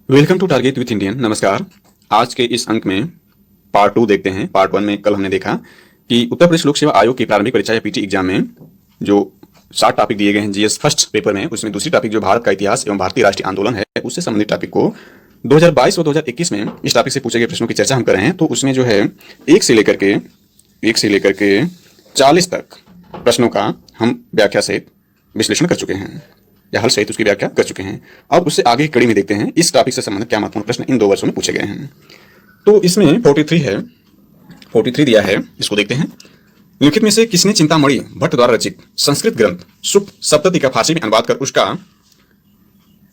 Welcome to target with Indian. नमस्कार। आज के इस अंक में पार्ट 2 देखते हैं। पार्ट 1 में कल हमने देखा कि उत्तर प्रदेश लोक सेवा आयोग की प्रारंभिक परीक्षा या पीटी एग्जाम में जो 7 टॉपिक दिए गए हैं जीएस फर्स्ट पेपर में, उसमें दूसरी टॉपिक जो भारत का इतिहास एवं भारतीय राष्ट्रीय आंदोलन है, उससे संबंधित टॉपिक को 2022 और 2021 में इस टॉपिक से पूछे गए प्रश्नों की चर्चा हम कर रहे हैं। तो उसमें जो है 1 से लेकर के 40 तक प्रश्नों का हम व्याख्या सहित विश्लेषण कर चुके हैं या हल सहित उसकी व्याख्या कर चुके हैं। अब उससे आगे की कड़ी में देखते हैं इस टॉपिक से संबंधित क्या महत्वपूर्ण प्रश्न इन 2 वर्षों में पूछे गए हैं। तो इसमें 43 है, 43 दिया है, इसको देखते हैं। निम्नलिखित में से किसने चिंतामणि भट्ट द्वारा रचित संस्कृत ग्रंथ सुप्त सप्तति का फारसी में अनुवाद कर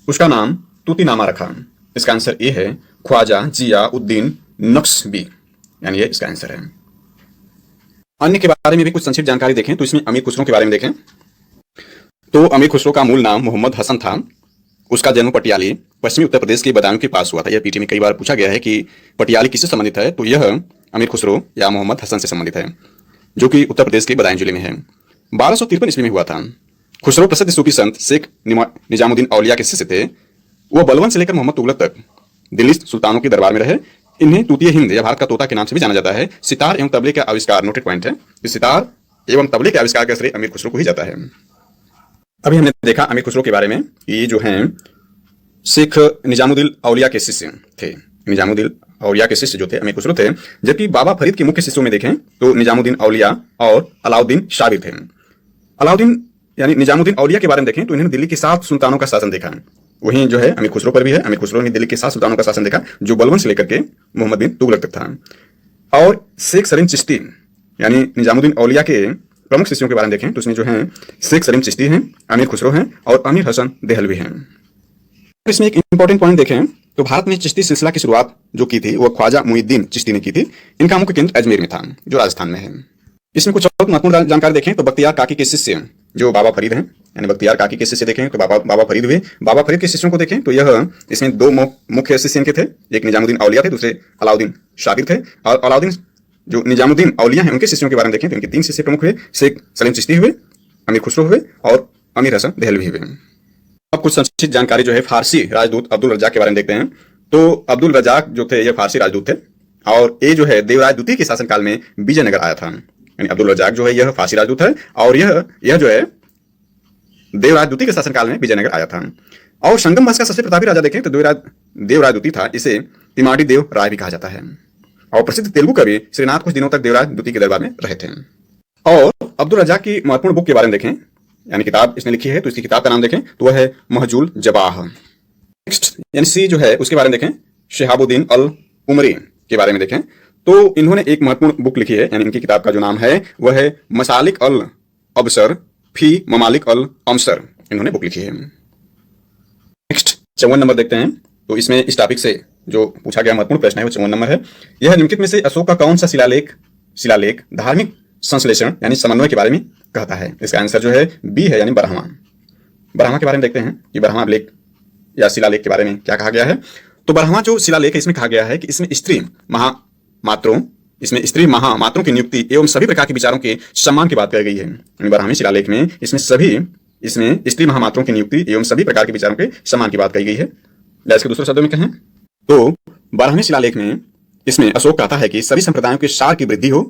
उसका नाम तूतीनामा रखा? इसका आंसर ए है ख्वाजा जिया उद्दीन नक्शबी, यानी ये इसका आंसर है। अन्य के बारे में भी कुछ संक्षिप्त जानकारी देखें तो इसमें अमीर खुसरो के बारे में देखें तो अमीर खुसरो का मूल नाम मोहम्मद हसन था। उसका जन्म पटियाली पश्चिमी उत्तर प्रदेश के बदायूं के पास हुआ था। यह पीटी में कई बार पूछा गया है कि पटियाली किससे संबंधित है, तो यह अमीर खुसरो या मोहम्मद हसन से संबंधित है, जो कि उत्तर प्रदेश के बदायूं जिले में है। 1253 ईस्वी में हुआ था। खुसरो प्रसिद्ध सूफी संत शेख निजामुद्दीन औलिया के शिष्य थे। वह बलवन से लेकर मोहम्मद तुगलक तक दिल्ली सुल्तानों के दरबार में रहे। इन्हें तूतीय हिंद या भारत का तोता के नाम से भी जाना जाता है। सितार एवं तबले का आविष्कार नोटेड पॉइंट है। सितार एवं तबले के आविष्कार का श्रेय अमीर खुसरो को ही जाता है। अभी हमने देखा अमीर खुसरो के बारे में, ये जो हैं शेख निजामुद्दीन औलिया के शिष्य थे। निजामुद्दीन औलिया के शिष्य जो थे अमीर खुसरो थे, जबकि बाबा फरीद के मुख्य शिष्यों में देखें तो निजामुद्दीन औलिया और अलाउद्दीन शाबिर थे। अलाउद्दीन यानी निजामुद्दीन औलिया के बारे में देखें तो इन्होंने दिल्ली के 7 सुल्तानों का शासन देखा। वहीं जो है अमीर खुसरो पर भी है। अमीर खुसरो ने दिल्ली के 7 सुल्तानों का शासन देखा, जो बलवन से लेकर के मोहम्मद बिन तुगलक तक था। और शेख सलीम चिश्ती यानी निजामुद्दीन औलिया के प्रमुख शिष्यों के बारे में देखें तो इसमें जो है शेख सलीम चिश्ती हैं, अमीर खुसरो हैं और अमीर हसन देहलवी हैं। इसमें एक इंपॉर्टेंट पॉइंट देखें तो भारत में चिश्ती सिलसिला की शुरुआत जो की थी वो ख्वाजा मुइनुद्दीन चिश्ती ने की थी। इनका मुख्य केंद्र अजमेर में था, जो राजस्थान में है। इसमें कुछ और महत्वपूर्ण जानकारी देखें तो बख्तियार काकी के शिष्य जो बाबा फरीद हैं, यानी बख्तियार काकी के शिष्य देखें तो बाबा फरीद हुए। बाबा फरीद के शिष्यों को देखें तो यह इसमें 2 मुख्य शिष्य इनके थे। एक निजामुद्दीन औलिया थे, दूसरे अलाउद्दीन शाबिर थे। और अलाउद्दीन जो निजामुद्दीन औलिया हैं उनके शिष्यों के बारे में देखें तो इनके 3 शिष्य प्रमुख हुए। शेख सलीम चिश्ती हुए, अमीर खुसरो हुए और अमीर हसन देहलवी हुए। अब कुछ संक्षिप्त जानकारी जो है फारसी राजदूत अब्दुल रज्जाक के बारे में देखते हैं। तो अब्दुल रज्जाक जो थे ये फारसी राजदूत थे और ये जो है देवराज द्वितीय के शासनकाल में विजयनगर आया था। यानी अब्दुल रज्जाक जो है यह फारसी राजदूत है और यह जो है देवराज द्वितीय के शासनकाल में विजयनगर आया था। और संगम वंश का सबसे प्रतापी राजा देखें तो देवराज द्वितीय था। इसे तिमाड़ी देव राय भी कहा जाता है। और प्रसिद्ध तेलुगु कवि श्रीनाथ कुछ दिनों तक देवराज द्वितीय के दरबार में रहे थे। और अब्दुल रज्जाक की महत्वपूर्ण बुक के बारे में देखें, यानी किताब इसने लिखी है, तो इसकी किताब का नाम देखें तो वह है महजुल जबाह। नेक्स्ट यानी सी जो है उसके बारे में देखें, शिहाबुद्दीन अल उमरी के बारे में देखें तो इन्होंने एक महत्वपूर्ण बुक लिखी है। यानी इनकी किताब का जो नाम है वह है मसालिक अल अबसर फी ममालिक अल अमसर, इन्होंने बुक लिखी है। नेक्स्ट 54 नंबर देखते हैं। तो इसमें इस टॉपिक से जो पूछा गया महत्वपूर्ण प्रश्न है वो 54 नंबर है। यह निम्नलिखित में से अशोक का कौन सा शिलालेख धार्मिक संश्लेषण यानी समन्वय के बारे में कहता है? इसका आंसर जो है बी है, यानी बरहमा के बारे में देखते हैं कि बरहमा लेख या शिलालेख के बारे में क्या कहा गया है। तो बरहमा जो शिलालेख है इसमें कहा गया है कि इसमें स्त्री महामात्रों की नियुक्ति एवं सभी प्रकार के विचारों के सम्मान की बात कही गई है। बरहमी शिलालेख में इसमें स्त्री महामात्रों की नियुक्ति एवं सभी प्रकार के विचारों के सम्मान की बात कही गई है। या इसके दूसरे शब्दों में कहें तो बरहमी शिलालेख में इसमें अशोक कहता है कि सभी संप्रदायों के सार की वृद्धि हो,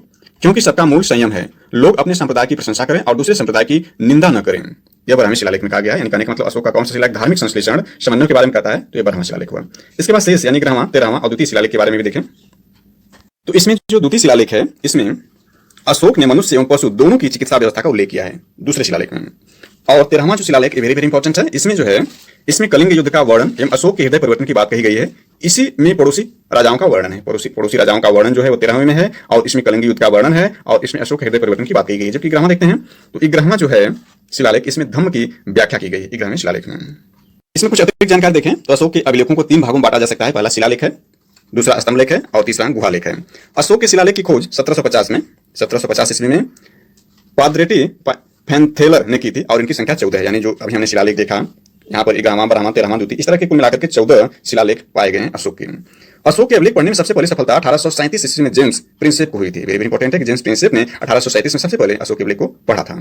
क्योंकि सबका मूल संयम है। लोग अपने संप्रदाय की प्रशंसा करें और दूसरे संप्रदाय की निंदा न करें। यह बरहमी शिलालेख में कहा गया है। यानी कहने का मतलब अशोक का कौन सा शिलालेख धार्मिक संश्लेषण समन्वय के बारे में कहता है, तो यह बरहमा शिलालेख हुआ। इसके बाद शेष यानी 11वां 13वां और द्वितीय शिलालेख के बारे में भी देखें तो इसमें जो द्वितीय शिलालेख है इसमें अशोक ने मनुष्य एवं पशु दोनों की चिकित्सा व्यवस्था का उल्लेख किया है दूसरे शिलालेख में। और 13वां जो शिलालेख वेरी वेरी इंपॉर्टेंट है। इसमें जो है इसमें कलिंग युद्ध का वर्णन एवं अशोक के हृदय परिवर्तन की बात कही गई है। इसी में पड़ोसी राजाओं का वर्णन है। पड़ोसी राजाओं का वर्णन जो है वो 13वें में है और इसमें कलिंग युद्ध का वर्णन है और इसमें अशोक के हृदय परिवर्तन की बात कही गई है। जबकि 11वां देखते हैं तो 11वां जो है शिलालेख इसमें धम्म की व्याख्या की गई है 11वें शिलालेख में। इसमें कुछ अतिरिक्त जानकारी देखें तो अशोक के अभिलेखों को 3 भागों में बांटा जा सकता है। पहला शिलालेख है, दूसरा स्तंभ लेख है और तीसरा गुहा लेख है। अशोक के शिलालेख की खोज 1750 ईस्वी में क्वाड्रेटी फैनथेलर ने की थी और इनकी संख्या 14 है। यानी जो अभी हमने शिलालेख देखा यहाँ पर 11वां 12वां 13वां द्वितीय इस तरह के कुल मिलाकर के 14 शिलालेख पाए गए हैं अशोक के। अशोक के अभिलेख पढ़ने में सबसे पहले सफलता 1837 ईस्वी में जेम्स प्रिंसेप को हुई थी। वेरी इंपॉर्टेंट है कि जेम्स प्रिंसेप ने 1837 में सबसे पहले अशोक के अभिलेख को पढ़ा था।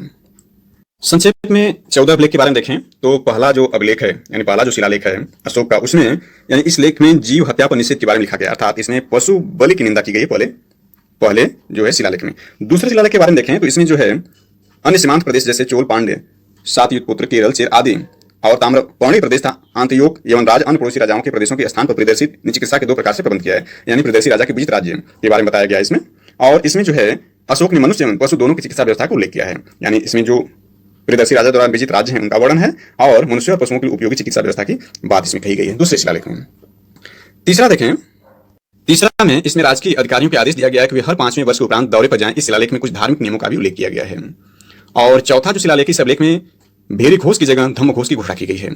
संक्षेप में 14 अभिलेख के बारे में देखें तो पहला जो अभिलेख है यानी पहला जो शिलालेख है अशोक का, उसमें यानी इस लेख में जीव हत्या पर निषेध के बारे में लिखा गया, अर्थात इसमें पशु बलि की निंदा की गई है पहले जो है शिलालेख में। दूसरे शिलालेख के बारे में देखें तो इसमें जो है अन्य सीमांत प्रदेश जैसे चोल, पांड्य, 7 युद्धपुत्र, केरल, चेर आदि और ताम्रपर्णी प्रदेश था आंतयोग यवनराज अन्य पड़ोसी राजाओं के प्रदेशों के स्थान पर परिदर्शित चिकित्सा के 2 प्रकार से प्रबंध किया है, यानी परिदर्शी राजा के विजित राज्य के बारे में बताया गया है इसमें। और इसमें जो है अशोक ने मनुष्य एवं पशु दोनों की चिकित्सा व्यवस्था को उल्लेख किया है, यानी इसमें जो परिदर्शी राजा द्वारा विजित राज्य है उनका वर्णन है और मनुष्य और पशुओं के लिए उपयोगी चिकित्सा व्यवस्था की बात इसमें कही गई है दूसरे शिलालेख में। तीसरा देखें, तीसरा में इसमें राजकीय अधिकारियों के आदेश दिया गया है कि वे हर 5वें वर्ष के उपरांत दौरे पर जाएं। इस शिलालेख में कुछ धार्मिक नियमों का भी उल्लेख किया गया है। और चौथा जो शिलालेख इस अभिलेख में भेरी घोष की जगह धम्म घोष की घोषणा की गई है।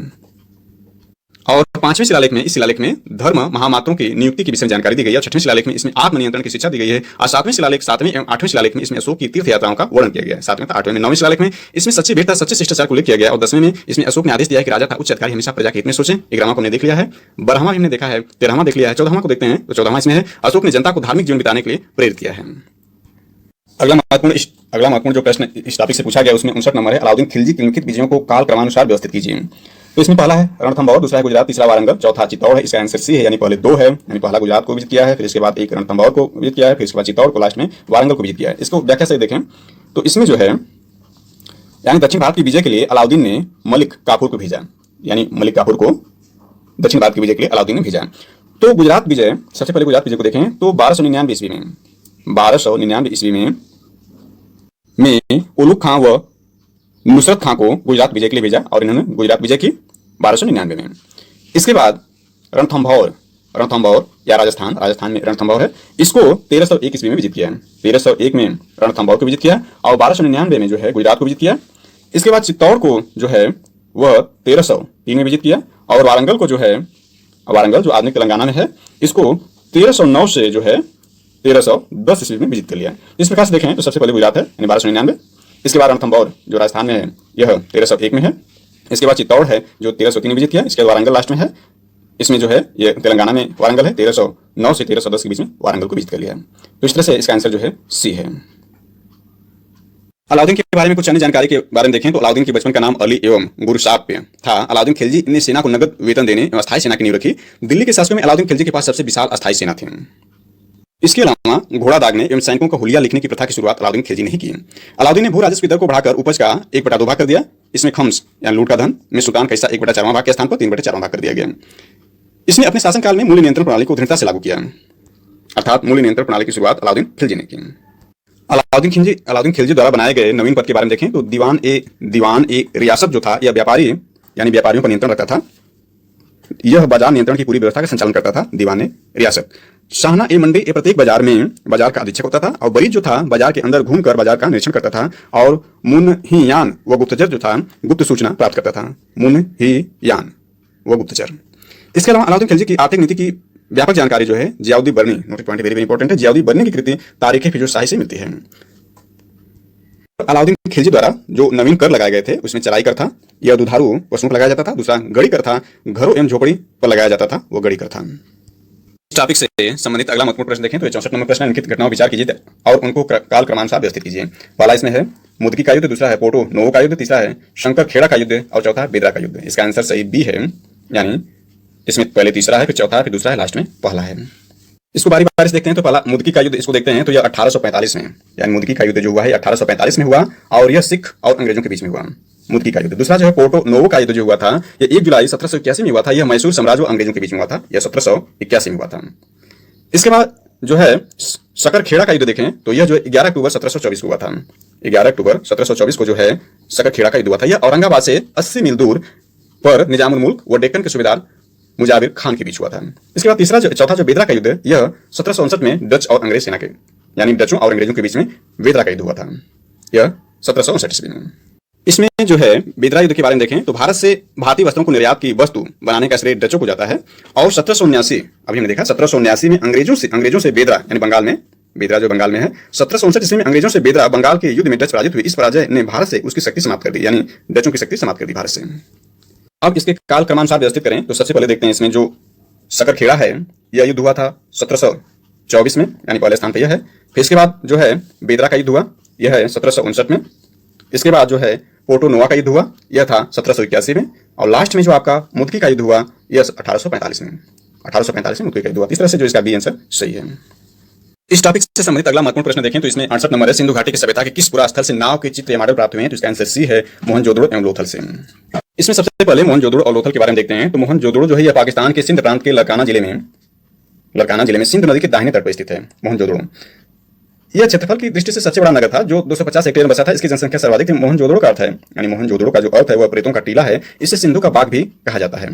और 5वें शिलालेख में, इस शिलालेख में धर्म महामात्रों की नियुक्ति के विषय में जानकारी दी गई है। 6वें शिलालेख में इसमें आत्मनियंत्रण की शिक्षा दी गई है। और 7वें शिलालेख, 7वें एवं 8वें शिलालेख में इसमें अशोक की तीर्थ यात्राओं का वर्णन किया गया है। 7वें तथा 8वें में। 9वें शिलालेख में इसमें सच्ची वीरता, सच्चे शिष्टाचार को उल्लेख किया गया। और 10वें में इसमें अशोक ने आदेश दिया है कि राजा था उच्च अधिकारी हमेशा प्रजा के हित में सोचें। 11वां को हमने देख लिया है, 12वां हमने देखा है, 13वां देख लिया है, 14वां को देखते हैं तो 14वां इसमें है अशोक ने जनता को धार्मिक जीवन बिताने के लिए प्रेरित किया है। अगला महत्वपूर्ण जो प्रश्न इस टॉपिक से पूछा गया उसमें 59 नंबर है, अलाउद्दीन खिलजी के निम्नलिखित विजयों को काल क्रमानुसार व्यवस्थित कीजिए। तो इसमें पहला है रणथंभौर, दूसरा है गुजरात, तीसरा वारंगल, चौथा चित्तौड़ है। इसका आंसर सी है, यानी पहले 2 है, यानी पहला गुजरात को विजिट किया है, फिर इसके बाद एक रणथंभौर को विजिट किया है, फिर इसके बाद चित्तौड़ को, लास्ट में वारंगल को विजिट किया है। इसको व्याख्या से देखें तो इसमें जो है यानी दक्षिण भारत की विजय के लिए अलाउद्दीन ने मलिक काफूर को भेजा, यानी मलिक काफूर को दक्षिण भारत की विजय के लिए अलाउद्दीन ने भेजा। तो गुजरात विजय, सबसे पहले गुजरात विजय को देखें तो 1299 ईस्वी में 1299 ईस्वी में उलुग खां व नुसरत खां को गुजरात विजय के लिए भेजा और इन्होंने गुजरात विजय की 1299 में। इसके बाद रणथंभौर या राजस्थान में रणथंभौर है, इसको 1301 ईस्वी में विजित किया है। 1301 में रणथंभौर को विजित किया और 1299 में जो है गुजरात को विजित किया। इसके बाद चित्तौड़ को जो है वह 1303 में विजित किया और वारंगल को जो है, वारंगल जो आधुनिक तेलंगाना में है, इसको 1309 से जो है 1310 ईस्वी में विजित कर लिया। इस प्रकार से देखें तो सबसे पहले गुजरात है यानी 1299, इसके बाद रणथंभौर जो राजस्थान में है यह 1301 में है, इसके बाद चित्तौड़ है जो 1303 में विजित किया, इसके बाद वारंगल लास्ट में है, इसमें जो है ये तेलंगाना में वारंगल है, 1309 से 1310 के बीच में वारंगल को विजित कर लिया है। तो इस तरह से इसका आंसर जो है सी है। अलाउद्दीन के बारे में कुछ अन्य जानकारी के बारे में देखें तो अलाउद्दीन के बचपन का नाम अली एवं गुरुसाप था। अलाउद्दीन खिलजी ने सेना को नगद वेतन देने एवं अस्थायी सेना की नींव रखी। दिल्ली के शासकों में अलाउद्दीन खिलजी के पास सबसे विशाल अस्थायी सेना थी। इसके अलावा घोड़ा दागने एवं सैनिकों का हुलिया लिखने की प्रथा की शुरुआत अलाउद्दीन खिलजी ने ही की। अलाउद्दीन ने भू राजस्व की दर को बढ़ाकर उपज का 1/2 भाग कर दिया। इसमें खम्स यानी लूट का धन में सुल्तान का हिस्सा 1/4 भाग के स्थान पर 3/4 भाग कर दिया गया। इसने अपने शासनकाल में मूल्य नियंत्रण प्रणाली को दृढ़ता से लागू किया, अर्थात मूल्य नियंत्रण प्रणाली की शुरुआत अलाउद्दीन खिलजी ने की। अलाउद्दीन खिलजी द्वारा बनाए गए नवीन पद के बारे में देखें तो दीवान ए रियासत जो था यह व्यापारी यानी व्यापारियों पर नियंत्रण रखता था। यह बाजार नियंत्रण की पूरी व्यवस्था का संचालन करता था। दीवान ए रियासत शाहना ए मंडी ए प्रत्येक बाजार में बाजार का अधीक्षक होता था और बरीद जो था बाजार के अंदर घूमकर बाजार का निरीक्षण करता था और मुनहियान व गुप्तचर जो था गुप्त सूचना प्राप्त करता था। मुनहियान व गुप्तचर। इसके अलावा अलाउद्दीन खिलजी की आर्थिक नीति की व्यापक जानकारी जो है जियाउद्दीन बर्नी, नोटिस पॉइंट वेरी इंपॉर्टेंट है, जियाउद्दीन बर्नी की कृति तारीख फिजूर शाही से मिलती है। अलाउद्दीन खिलजी द्वारा जो नवीन कर लगाए गए थे उसमें चराई कर था, यह दुधारू पशुओं पर लगाया जाता था। दूसरा गड़ी कर था, घरों एवं झोपड़ी पर लगाया जाता था, वो गड़ी कर था। इस टॉपिक से संबंधित अगला महत्वपूर्ण प्रश्न देखें तो 64 नंबर प्रश्न, निम्नलिखित घटनाओं विचार कीजिए और उनको काल क्रमानुसार व्यवस्थित कीजिए। पहला इसमें है मुदकी का युद्ध, दूसरा है पोर्टो नोवो का युद्ध, तीसरा है शंकर खेड़ा का युद्ध और चौथा है बेदरा का युद्ध। इसका आंसर सही बी है, यानी इसमें पहले तीसरा है, फिर चौथा है, फिर दूसरा है, लास्ट में पहला है। इसको बारी बारी से देखते हैं तो पहला मुदकी का युद्ध इसको देखते हैं तो यह 1845 में, यानी मुदकी का युद्ध जो हुआ है 1845 में हुआ और यह सिख और अंग्रेजों के बीच में हुआ मुदकी का युद्ध। दूसरा जो है पोर्टो नोवो का युद्ध जो हुआ था यह 1 जुलाई 1781 में हुआ था। यह मैसूर साम्राज्य और अंग्रेजों के बीच में हुआ था, यह 1781 में हुआ था। इसके बाद जो है शकर खेड़ा का युद्ध देखें तो यह जो 11 अक्टूबर 1724 को हुआ था। 11 अक्टूबर 1724 को जो है शकर खेड़ा का युद्ध हुआ था। यह औरंगाबाद से 80 मील दूर पर निजामुल मुल्क व डेक्कन के सूबेदार मुजाबिर खान के बीच हुआ था। इसके बाद चौथा जो बेदरा का युद्ध यह 1759 में डच और अंग्रेज सेना के यानी डचों और अंग्रेजों के बीच में बेदरा का युद्ध हुआ था, यह 1759 ईस्वी में। इसमें जो है बेदरा युद्ध के बारे में देखें तो भारत से भारतीय वस्त्रों को निर्यात की वस्तु बनाने का श्रेय डचों को जाता है और 1779 अभी हमने देखा 1779 में अंग्रेजों से बेदरा यानी बंगाल में, बेदरा जो बंगाल में है, 1759 ईस्वी में अंग्रेजों से बेदरा बंगाल के युद्ध में डच पराजित हुए। इस पराजय ने भारत से उसकी शक्ति समाप्त कर दी, यानी डचों की शक्ति समाप्त कर दी भारत से। अब इसके काल क्रमानुसार व्यवस्थित करें तो सबसे पहले देखते हैं इसमें जो शकर खेड़ा है यह युद्ध हुआ था 1724 में, यानी पहले स्थान पर यह है। फिर इसके बाद जो है बेदरा का युद्ध हुआ, यह है 1759 में। इसके बाद जो है पोर्टो-नोवा का युद्ध हुआ, यह था 1781 में, और लास्ट में जो आपका मुदकी का युद्ध हुआ, यह 1845 में। 1845 में मुदकी का युद्ध हुआ। इस तरह से जो इसका बी आंसर सही है। इस टॉपिक से संबंधित अगला महत्वपूर्ण प्रश्न देखें तो इसमें 68 नंबर है, सिंधु घाटी की सभ्यता के किस पुरा स्थल से नाव के चित्र या मॉडल प्राप्त हुए हैं? तो इसका आंसर सी है, मोहनजोदड़ो एवं लोथल से। इसमें सबसे पहले मोहनजोदड़ो और लोथल के बारे में देखते हैं। तो मोहनजोदड़ो जो है यह पाकिस्तान के सिंध प्रांत के लड़काना जिले में सिंध नदी के दाहिने तट पर स्थित है मोहनजोदड़ो। यह क्षेत्रफल की दृष्टि से सबसे बड़ा नगर था जो 250 हेक्टेयर में बसा था। इसकी जनसंख्या सर्वाधिक थी। मोहनजोदड़ो का अर्थ है, यानी मोहनजोदड़ो का जो अर्थ है वह प्रेतों का टीला है। इसे सिंधु का बाग भी कहा जाता है।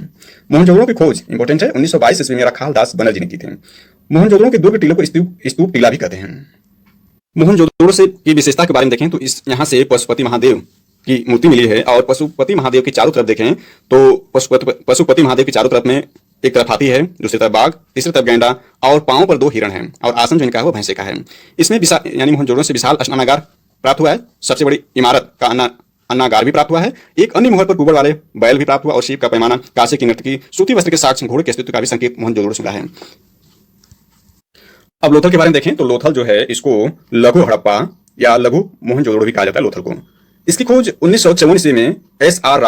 मोहनजोदड़ो की खोज इंपॉर्टेंट है, 1922 ईस्वी में रखाल दास बनर्जी ने की थी। मोहनजोदड़ो के दुर्ग टीलों को स्तूप टीला भी कहते हैं। मोहनजोदड़ो से की विशेषता के बारे में देखें तो इस यहाँ से पशुपति महादेव की मूर्ति मिली है, और पशुपति महादेव के चारों तरफ देखें तो पशुपति महादेव के चारों तरफ में एक तरफ हाथी है, दूसरी तरफ बाघ, तीसरी तरफ गैंडा, और पांव पर 2 हिरण हैं, और आसन जो इनका है वो भैंसे का है। इसमें यानी मोहनजोदड़ो से विशाल स्नानागार प्राप्त हुआ है, सबसे बड़ी इमारत का अन्नागार भी प्राप्त हुआ है, एक अन्य मोहर पर कुबड़ वाले बैल भी प्राप्त हुआ, और शिव का पैमाना, कांसे की नर्तकी, सूती वस्त्र के साक्ष्य, घोड़े के अस्तित्व का भी संकेत मोहनजोदड़ो से मिला है। अब लोथल के बारे में देखें तो लोथल जो है इसको लघु हड़प्पा या लघु मोहनजोदड़ो भी कहा जाता है लोथल को। इसकी खोज 1954 ईस्वी में एस आर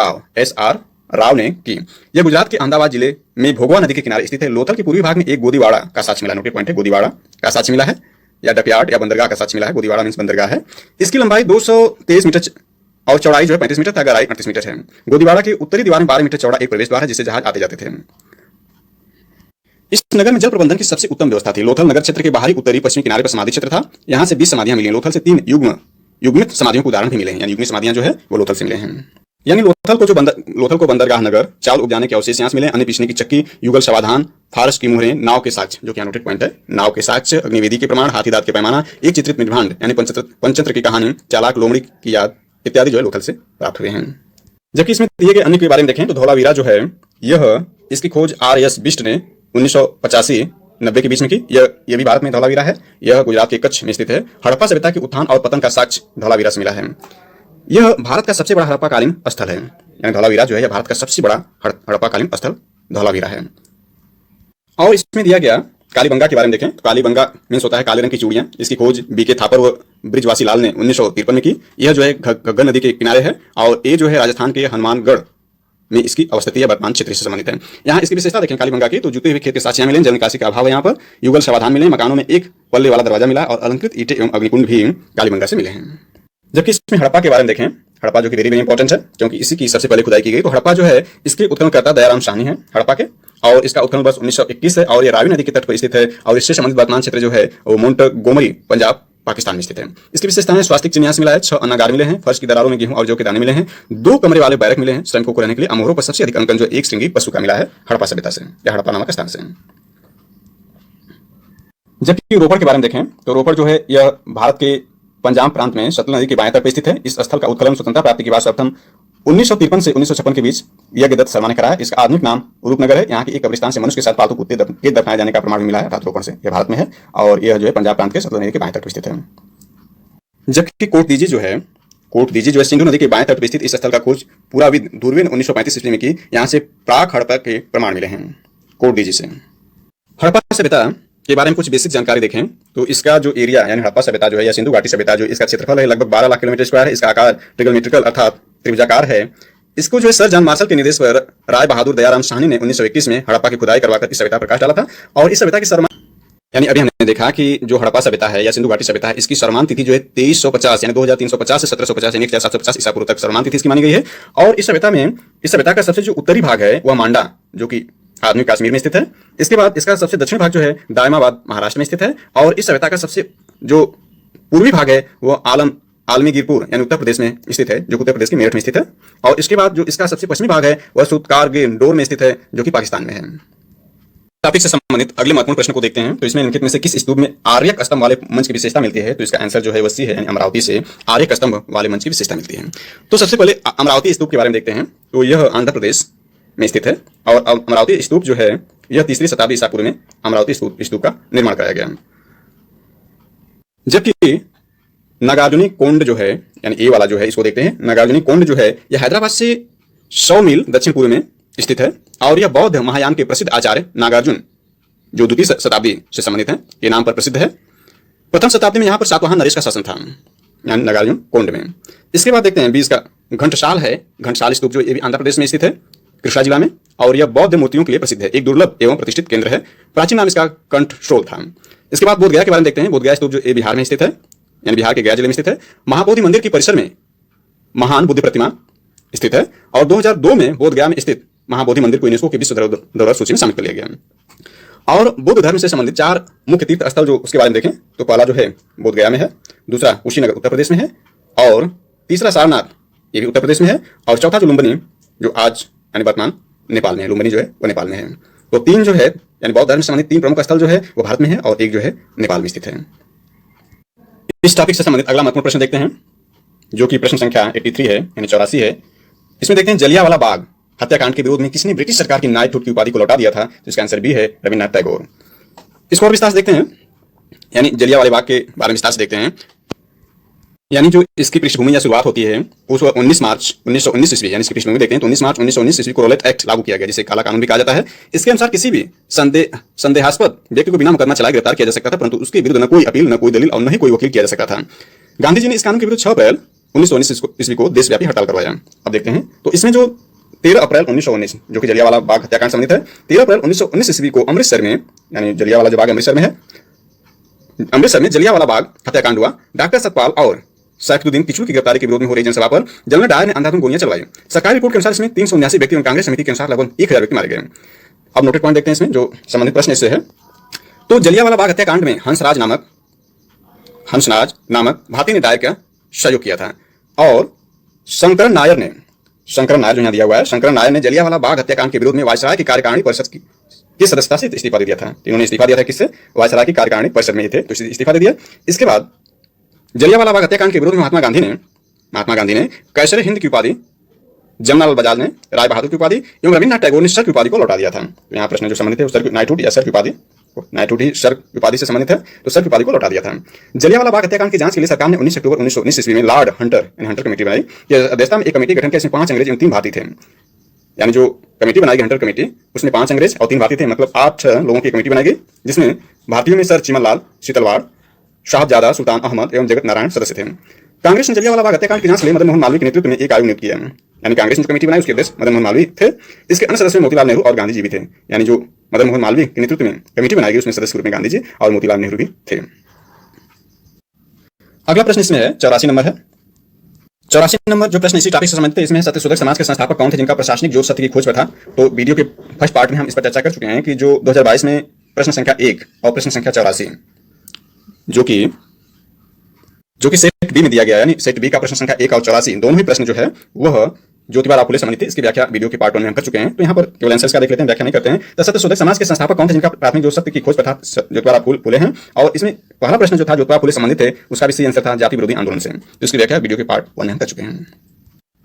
राव ने की। यह गुजरात के अहमदाबाद जिले में भोगवा नदी के किनारे स्थित है। लोथल के पूर्वी भाग में एक गोदीवाड़ा का साक्ष्य मिला, नोटिस पॉइंट है, गोदीवाड़ा का साक्ष्य मिला है, या डकयार्ड या बंदरगाह का साक्ष्य मिला है। गोदीवाड़ा मींस बंदरगाह है। इसकी लंबाई 223 मीटर और चौड़ाई जो है 35 मीटर तथा गहराई 38 मीटर है। गोदीवाड़ा की उत्तरी दीवार में 12 मीटर चौड़ा एक प्रवेश द्वार है जिससे जहाज आते जाते थे। इस नगर में जल प्रबंधन की सबसे उत्तम व्यवस्था थी। लोथल नगर क्षेत्र के बाहरी उत्तरी पश्चिमी किनारे पर समाधि क्षेत्र था। यहाँ से 20 समाधियां मिली हैं। लोथल से 3 युग्मित समाधियों के उदाहरण भी मिले हैं, यानी युग्मित समाधियां जो है वो लोथल से मिले हैं। यानी लोथल को बंदरगाह नगर, चावल उपजाने के अवशेष यहाँ से मिले, अन्य पीसने की चक्की, युगल समाधान, फारस की मुहरें, नाव के साक्ष्य जो कि नोटेड पॉइंट है, नाव के साक्ष्य, अग्निवेदी के प्रमाण, हाथी दांत के पैमाना, एक चित्रित मितभांड यानी पंचतंत्र की कहानी, चालाक लोमड़ी की याद इत्यादि जो है लोथल से प्राप्त हुए हैं। जबकि इसमें दिए गए अन्य के बारे में देखें तो धौलावीरा जो है यह इसकी खोज R.S. बिष्ट ने 1985-90 के बीच में की। यह भी भारत में धौलावीरा है। यह गुजरात के कच्छ में स्थित है। हड़प्पा सभ्यता के उत्थान और पतन का साक्ष्य धौलावीरा से मिला है। यह भारत का सबसे बड़ा हड़प्पाकालीन स्थल है, यानी धौलावीरा जो है यह भारत का सबसे बड़ा हड़प्पाकालीन स्थल धौलावीरा है। और इसमें दिया गया कालीबंगा के बारे में देखें तो कालीबंगा मीन्स होता है काले रंग की चूड़ियां। इसकी खोज बीके थापर व ब्रिजवासी लाल ने 1953 में की। यह जो है घग्गर नदी के किनारे है, और ये जो है राजस्थान के हनुमानगढ़ में इसकी अवस्थिति है, वर्तमान क्षेत्र से संबंधित है। यहाँ इसकी विशेषता देखें कालीबंगा की तो जुते हुए खेत के साक्ष्य मिले, जल निकासी का अभाव है यहाँ पर, युगल समाधान मिले, मकानों में एक पल्ले वाला दरवाजा मिला, और अलंकृत ईंटें एवं अग्निकुंड भी कालीबंगा से मिले हैं। जबकि इसमें हड़प्पा के बारे में देखें, हड़प्पा जो कि वेरी इंपॉर्टेंट है क्योंकि इसी की सबसे पहले खुदाई की गई। तो हड़प्पा जो है इसके उत्खननकर्ता दयाराम साहनी है हड़प्पा के, और इसका उत्खनन वर्ष 1921 है, और ये रावी नदी के तट पर स्थित है, और इससे संबंधित वर्तमान क्षेत्र जो है वो मोंटगोमरी पंजाब पाकिस्तान में स्थित है। इसकी विशेषताएं स्वास्तिक चिन्ह से मिला है, 6 अन्नागार मिले हैं, फर्श की दरारों में गेहूं और जौ के दाने मिले हैं, 2 कमरे वाले बैरक मिले हैं श्रमिकों को रहने के लिए। अमोरों पर सबसे अधिक अंकन जो एक श्रृंगी पशु का मिला है हड़प्पा सभ्यता से या हड़प्पा नामक स्थान से। जबकि रोपड़ के बारे में देखें तो रोपड़ जो है यह भारत के पंजाब प्रांत में सतलुज नदी के बाएं तट पर स्थित है। इस स्थल का उत्खनन स्वतंत्रता प्राप्ति के बाद सर्वप्रथम 1953 से 1956 के बीच यज्ञदत्त शर्मा ने कराया। इसका आधुनिक नाम रूपनगर है। यहाँ के एक कब्रिस्तान से मनुष्य के साथ पालतू कुत्ते के दफनाए जाने का प्रमाण भी मिला है, अर्थात रोपड़ से। यह भारत में है, और यह जो है पंजाब प्रांत के सतलुज नदी के बाएं तट पर स्थित है। जबकि कोटदीजी जो है सिंधु नदी के बाएं तट पर स्थित इस स्थल का खोज पूरा धुर्वे ने 1935 ईस्वी में की। यहाँ से प्राक हड़प्पा के प्रमाण मिले हैं कोटदीजी से। हड़प्पा सभ्यता के बारे में कुछ बेसिक जानकारी देखें तो इसका जो एरिया यानी हड़प्पा सभ्यता जो है या सिंधु घाटी सभ्यता जो इसका क्षेत्रफल है लगभग 12 लाख किलोमीटर स्क्वायर है। इसका आकार ट्रिगोनोमेट्रिकल अर्थात त्रिभुजाकार है। इसको जो है सर जॉन मार्शल के निर्देश पर राय बहादुर दयाराम साहनी ने 1921 में हड़प्पा की खुदाई करवाकर इस सभ्यता पर प्रकाश डाला था। और इस सभ्यता की यानी अभी हमने देखा कि जो हड़प्पा सभ्यता है या सिंधु घाटी सभ्यता है इसकी सर्वमान्य तिथि जो है 2350 यानी 2350 से 1750 यानी 1750 ईसा पूर्व तक सर्वमान्य तिथि इसकी मानी गई है। और इस सभ्यता का सबसे जो उत्तरी भाग है वह मांडा जो कि आधुनिक कश्मीर में स्थित है। इसके बाद इसका सबसे दक्षिण भाग जो है दायमाबाद महाराष्ट्र में स्थित है। और इस सभ्यता का सबसे जो पूर्वी भाग है वह आलमीगिरपुर यानी उत्तर प्रदेश में स्थित है, जो उत्तर प्रदेश के मेरठ में स्थित है। और इसके बाद जो इसका सबसे पश्चिमी भाग है वह सुतकारगेंडोर में स्थित है, जो कि पाकिस्तान में है। टॉपिक से संबंधित अगले महत्वपूर्ण प्रश्न को देखते हैं। तो इसमें निम्नलिखित में से किस स्तूप में आर्यक स्तंभ वाले मंच की विशेषता मिलती है? तो इसका आंसर जो है वो सी है, यानी अमरावती से आर्यक स्तंभ वाले मंच की विशेषता मिलती है। तो सबसे पहले अमरावती स्तूप के बारे में देखते हैं। तो यह आंध्र प्रदेश में स्थित है, और अमरावती स्तूप जो है यह 3री शताब्दी ईसा पूर्व में अमरावती स्तूप का निर्माण कराया गया। जबकि नागार्जुनी कोंड जो है यानी ए वाला जो है इसको देखते हैं। नागार्जुनी कोंड जो है यह हैदराबाद से 100 मील दक्षिण पूर्व में स्थित है, और यह बौद्ध महायान के प्रसिद्ध आचार्य नागार्जुन जो 2वीं शताब्दी से संबंधित है के नाम पर प्रसिद्ध है। प्रथम शताब्दी में यहाँ पर सातवाहन नरेश का शासन था, यानी नागार्जुन कोंड में। इसके बाद देखते हैं 20 का घंटसाल है, घंटसाल स्तूप जो ये भी आंध्र प्रदेश में स्थित है, कृष्णा जिला में, और यह बौद्ध मूर्तियों के लिए प्रसिद्ध है। एक दुर्लभ एवं प्रतिष्ठित केंद्र है। प्राचीन नाम इसका कंठशोल था। इसके बाद बोधगया के बारे में देखते हैं। बोधगया स्तूप जो ये बिहार में स्थित है, यानी बिहार के गया जिले में स्थित है। महाबोधि मंदिर के परिसर में महान बुद्ध प्रतिमा स्थित है और 2002 में बोधगया में स्थित महाबोधि मंदिर को यूनेस्को की विश्व धरोहर सूची में शामिल कर लिया गया। और बुद्ध धर्म से संबंधित 4 मुख्य तीर्थ स्थल जो उसके बारे में देखें तो पहला जो है बोधगया में है, दूसरा कुशीनगर उत्तर प्रदेश में है, और तीसरा सारनाथ ये भी उत्तर प्रदेश में है, और चौथा जो लुम्बिनी जो आज यानी वर्तमान नेपाल में है, लुम्बिनी जो है वो नेपाल में है। तो 3 जो है यानी बौद्ध धर्म से संबंधित 3 प्रमुख स्थल जो है वो भारत में है और एक जो है नेपाल में स्थित है। इस टॉपिक से संबंधित अगला महत्वपूर्ण प्रश्न देखते हैं जो कि प्रश्न संख्या 83 है यानी 84 है। इसमें देखते हैं जलियांवाला बाग हत्याकांड के विरोध में किसने ब्रिटिश सरकार की नाइटहुड की उपाधि को लौटा दिया था। तो इसका आंसर बी है रविन्द्रनाथ टैगोर। इसको और विस्तार से देखते हैं, यानी जलियांवाला बाग के बारे में विस्तार से देखते हैं। यानी जो इसकी पृष्ठभूमि या शुरुआत होती है उस 19 मार्च 1919 ईस्वी, यानी इसकी पृष्ठभूमि देखते हैं तो 19 मार्च 1919 ईस्वी को रॉलेट एक्ट लागू किया गया, जिसे काला कानून भी कहा जाता है। इसके अनुसार किसी भी संदेहास्पद व्यक्ति को बिना मुकदमा चलाए गिरफ्तार किया जा सकता था, परंतु उसके विरुद्ध न कोई अपील, न कोई दलील और न ही कोई वकील किया जा सकता था। गांधी जी ने इस कानून के विरुद्ध 6 अप्रैल 1919 ईस्वी को देशव्यापी हड़ताल करवाया। अब देखते हैं तो इसमें जो 13 अप्रैल 1919 जो कि जलियांवाला बाग हत्याकांड संबंधित है, 13 अप्रैल 1919 ईस्वी को अमृतसर में, यानी जलियांवाला जो बाग अमृतसर में है, अमृतसर में जलियांवाला बाग हत्याकांड हुआ। डॉक्टर सतपाल और सैफुद्दीन किचलू की गिरफ्तारी के विरोध में हो रही जनसभा पर जनरल डायर ने अंधाधुंध गोलियां चलवाई। सरकारी रिपोर्ट के अनुसार इसमें 379 व्यक्ति और कांग्रेस समिति के अनुसार लगभग 1000 व्यक्ति मारे गए। अब नोटेड पॉइंट देखते हैं इसमें जो संबंधित प्रश्न इससे है। तो जलियांवाला बाग हत्याकांड में हंसराज नामक भारतीय ने डायर का सहयोग किया था, और शंकरन नायर जो यहाँ दिया हुआ है, शंकरन नायर ने जलियांवाला बाग हत्याकांड के विरोध में वायसराय की कार्यकारिणी परिषद की सदस्यता से इस्तीफा दे दिया था। इन्होंने इस्तीफा दिया था किससे? वायसराय की कार्यकारिणी परिषद में ही थे, तो इस्तीफा दे दिया। इसके बाद जलियांवाला बाग हत्याकांड के विरोध में महात्मा गांधी ने कैसर हिंद की उपाधि, जमनालाल बजाज ने राय बहादुर की उपाधि एवं रविन्द्रनाथ टैगोर ने सर की उपाधि को लौटा दिया था। तो यहाँ प्रश्न जो संबंधित है सर नाइटहुड या सर की उपाधि, नाइटहुड ही सर उपाधि से संबंधित है, तो सर की उपाधि को लौटा दिया था। जलियांवाला बाग हत्याकांड की जांच के लिए सरकार ने 19 अक्टूबर 1919 ईस्वी में लॉर्ड हंटर कमेटी बनाई। अध्यक्षता में एक कमेटी गठन किया, इसमें 5 अंग्रेज एवं 3 भारतीय थे। यानी जो कमेटी बनाई गई हंटर कमेटी, उसमें 5 अंग्रेज और 3 भारतीय थे, मतलब 8 लोगों की कमेटी बनाई गई, जिसमें भारतीयों में सर चिमनलाल शीतलवाड़, साहबजादा सुल्तान अहमद एवं जगत नारायण सदस्य थे। कांग्रेस ने जलियांवाला बाग हत्याकांड की जांच के लिए मदन मोहन मालवीय के नेतृत्व में एक आयोग नियुक्त किया। यानी कांग्रेस ने जो कमेटी बनाई उसके अध्यक्ष मदन मोहन मालवीय थे। इसके अन्य सदस्य में मोतीलाल नेहरू और गांधी जी भी थे। यानी जो मदन मोहन मालवीय के नेतृत्व में कमेटी बनाई गई उसमें सदस्य रूप में गांधी जी और मोतीलाल नेहरू भी थे। अगला प्रश्न इसमें है 84 नंबर है। 84 नंबर जो प्रश्न इसी टॉपिक से संबंधित है, इसमें सत्यशोधक समाज के संस्थापक कौन थे जिनका प्रशासनिक जोर सत्य की खोज पर था। तो वीडियो के फर्स्ट पार्ट में हम इस पर चर्चा कर चुके हैं कि जो 2022 में प्रश्न संख्या 1 और प्रश्न संख्या 84 जो कि सेट बी में दिया गया है, यानी सेट बी का प्रश्न संख्या 1 और 84 दोनों ही प्रश्न जो है वह ज्योतिबा राव फुले संबंधित थे। इसकी व्याख्या वीडियो के पार्ट 1 में हम कर चुके हैं, तो यहाँ पर केवल आंसर्स का देख लेते हैं, व्याख्या नहीं करते हैं। तो सत्यशोधक समाज के संस्थापक कौन थे जिनका प्राथमिक जोर सत्य की खोज पर था? ज्योतिबा राव फुले हैं। और इसमें पहला प्रश्न जो था ज्योतिबा फुले संबंधित थे, उसका भी सही आंसर था जाति विरोधी आंदोलन से। तो इसकी व्याख्या वीडियो के पार्ट 1 में हम कर चुके हैं।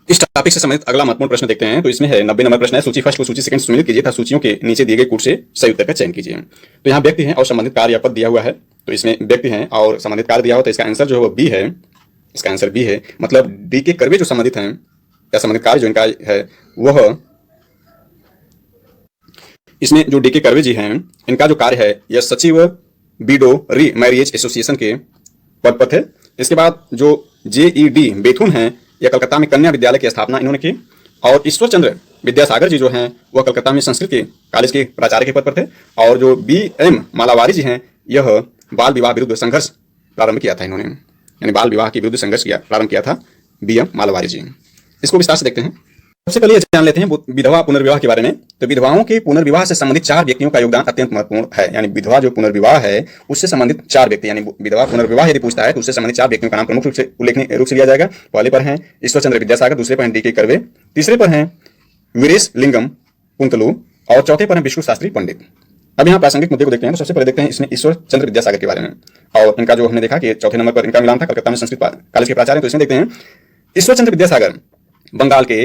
इस टॉपिक से संबंधित अगला महत्वपूर्ण प्रश्न देखते हैं। तो इसमें है 90 नंबर प्रश्न है। सूची फर्स्ट को सूची सेकंड सुमिलित कीजिए तथा सूचियों के नीचे दिए गए कूट से सही उत्तर का चयन कीजिए। तो यहाँ व्यक्ति हैं और संबंधित कार्य या पद दिया हुआ है, तो इसमें व्यक्ति हैं और संबंधित कार्य दिया हुआ, तो इसका आंसर जो है वो बी है। इसका आंसर बी है, मतलब डी के कर्वे जो संबंधित हैं या संबंधित कार्य जो इनका है वह, इसमें जो डी के कर्वे जी हैं इनका जो कार्य है यह सचिव बीडो री मैरिज एसोसिएशन के पद पर थे। इसके बाद जो JED बेथुन हैं यह कलकत्ता में कन्या विद्यालय की स्थापना इन्होंने की। और ईश्वर चंद्र विद्यासागर जी जो हैं वह कलकत्ता में संस्कृत के कॉलेज के प्राचार्य के पद पर थे। और जो BM मालावारी जी हैं यह बाल विवाह विरुद्ध संघर्ष प्रारंभ किया था इन्होंने, यानी बाल विवाह के विरुद्ध संघर्ष प्रारंभ किया था BM मालावारी जी। इसको विस्तार से देखते हैं। सबसे पहले जान लेते हैं विधवा पुनर्विवाह के बारे में। तो विधवाओं के पुनर्विवाह से संबंधित 4 व्यक्तियों का योगदान अत्यंत महत्वपूर्ण है। यानी विधवा जो पुनर्विवाह है उससे संबंधित 4 व्यक्ति, यानी विधवा पुनर्विवाह यदि पूछता है तो उससे संबंधित 4 व्यक्तियों का नाम प्रमुख रूप से उल्लेखनीय रूप से लिया जाएगा। पहले पर हैं ईश्वर चंद्र विद्यासागर, दूसरे पर हैं DK कर्वे, तीसरे पर हैं वीरेश लिंगम कुंतलू और चौथे पर हैं विष्णु शास्त्री पंडित। अब यहाँ प्रासंगिक मुद्दे को देखते हैं। तो सबसे पहले देखते हैं इसमें ईश्वर चंद्र विद्यासागर के बारे में, और इनका जो हमने देखा कि चौथे नंबर पर इनका मिलान था, कलकत्ता में संस्कृत कॉलेज के प्राचार्य। तो इसमें देखते हैं ईश्वर चंद्र विद्यासागर बंगाल के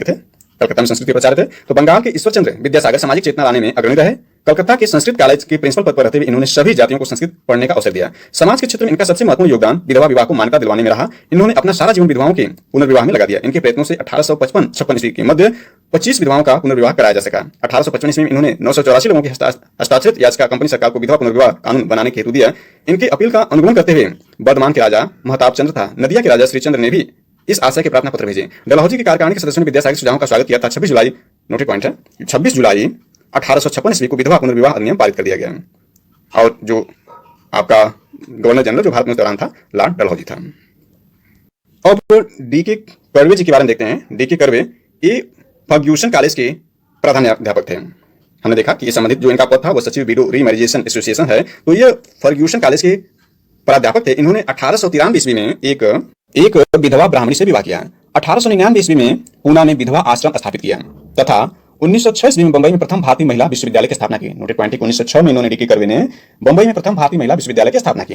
थे, कलकत्ता में संस्कृत के प्राचार्य थे। तो बंगाल के ईश्वर चंद्र विद्यासागर सामाजिक चेतना लाने में अग्रणी रहे। कलकत्ता के संस्कृत कॉलेज के प्रिंसिपल पद पर रहते हुए इन्होंने सभी जातियों को संस्कृत पढ़ने का अवसर दिया। समाज के क्षेत्र में इनका सबसे महत्वपूर्ण योगदान विधवा विवाह को मान्यता दिलवाने में रहा। इन्होंने अपना सारा जीवन विधवाओं के पुनर्विवाह में लगा दिया। इनके प्रयत्नों से 1855 ईस्वी के मध्य 25 विधवाओं का पुनर्विवाह कराया जा सका। 1855 ईस्वी में इन्होंने 984 लोगों की हस्ताक्षरित याचिका कंपनी सरकार को विधवा पुनर्विवाह कानून बनाने के हेतु दिया। इनके अपील का अनुगमन करते हुए बर्धमान के राजा महताब चंद्र तथा नदिया के राजा श्रीचंद्र ने भी इस आशय के प्रार्थना पत्र भेजे। डलहौजी के कार्यकारिणी के सदस्यों ने विद्यासागर के सुझावों का स्वागत किया था। 26 जुलाई नोटेड पॉइंट है, 26 जुलाई 1856 ईस्वी को विधवा पुनर्विवाह अधिनियम पारित कर दिया गया। और जो आपका गवर्नर जनरल जो भारत में उस दौरान था, लॉर्ड डलहौजी था। अब डी के कर्वे जी के बारे में देखते हैं। डी के कर्वे ये फर्ग्यूसन कॉलेज के प्रधानाध्यापक थे। हमने देखा कि ये संबंधित जो इनका पद था वो सचिव ब्यूरो रीमैरिजेशन एसोसिएशन है। तो ये फर्ग्यूसन कॉलेज के प्राध्यापक थे। इन्होंने 1893 ईस्वी में एक विधवा ब्राह्मणी से विवाह किया। 1899 ईस्वी में पूना में विधवा आश्रम स्थापित किया तथा 1906 ईस्वी में बंबई में प्रथम भारतीय महिला विश्वविद्यालय की स्थापना की। नोटेड पॉइंट 1906 में इन्होंने डी के कर्वे ने बंबई में प्रथम भारतीय महिला विश्वविद्यालय की स्थापना की।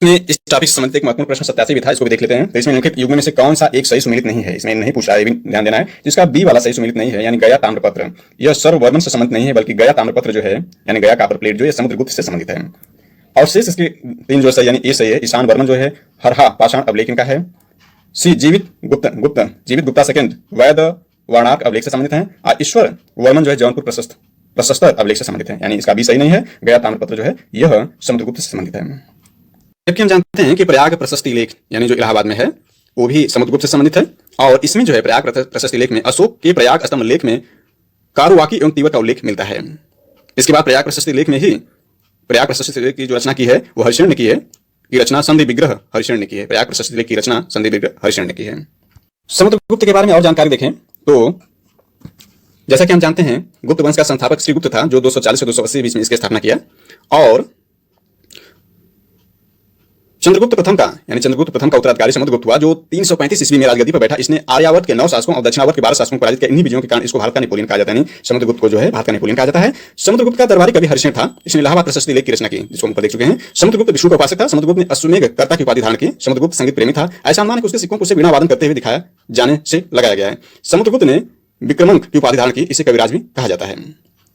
इस टॉपिक से संबंधित एक महत्वपूर्ण प्रश्न 87 भी था, इसको भी देख लेते हैं। तो इसमें निम्नलिखित युग्म में से कौन सा एक सही सुमेलित नहीं है, इसमें नहीं पूछा है, ध्यान देना है। जिसका बी वाला सही सुमेलित नहीं है, यानी गया ताम्रपत्र, यह सर्ववर्मन से संबंधित नहीं है, बल्कि गया ताम्रपत्र जो है यानी गया कॉपर प्लेट जो है समुद्रगुप्त से संबंधित है। और शेष इसके तीन जो सही यानी ए सही है। ईशान वर्मन जो है हरहा पाषाण अभिलेख का है। सी जीवित गुप्ता सेकंड वैद वार्णाक अभिलेख से संबंधित है। और ईश्वर वर्मन जो है जौनपुर प्रशस्तर अभिलेख से संबंधित है, यानी इसका भी सही नहीं है। गया ताम्रपत्र जो है यह समुद्रगुप्त से संबंधित है। जबकि हम जानते हैं कि प्रयाग प्रशस्ति लेख यानी जो इलाहाबाद में है वो भी समुद्रगुप्त से संबंधित है। और इसमें जो है प्रयाग प्रशस्ति लेख में अशोक के प्रयाग स्तंभ लेख में कारुवाकी एवं तीवर का उल्लेख मिलता है। इसके बाद प्रयाग प्रशस्ति लेख में ही प्रयाग प्रशस्ति लेख की जो रचना की है वो हरिशरण ने की है, की रचना संधि विग्रह हरिशरण ने की है। प्रयाग प्रशस्ति लेख की रचना संधि विग्रह हरिशरण ने की है। समुद्रगुप्त के बारे में और जानकारी देखें तो जैसा कि हम जानते हैं गुप्त वंश का संस्थापक श्रीगुप्त था, जो 240 से 280 बीच में इसकी स्थापना किया। और चंद्रगुप्त प्रथम का उत्तराधिकारी समुद्रगुप्त हुआ, जो 335 ईस्वी में राजगद्दी पर बैठा। इसने आर्यावर्त के 9 शासकों और दक्षिणावर्त के 12 शासकों को पराजित किया। इन्हीं विजयों के कारण इसको भारत का नेपोलियन कहा जाता है। समुद्रगुप्त को जो है भारत का नेपोलियन कहा जाता है। समुद्रगुप्त का दरबारी कवि हरिशरण था। इसने इलाहाबाद प्रशस्ति लेख की रचना की, जिसको हम देख चुके हैं। समुद्रगुप्त विष्णु का उपासक था। समुद्रगुप्त ने अश्वमेघ कर्ता की उपाधि धारण की। समुद्रगुप्त संगीत प्रेमी था। ऐसा अनुमान है कि उसके सिक्कों को उसे वीणा वादन करते हुए दिखाया जाने से लगाया गया है। समुद्रगुप्त ने विक्रमंक की उपाधि धारण की, इसे कविराज भी कहा जाता है।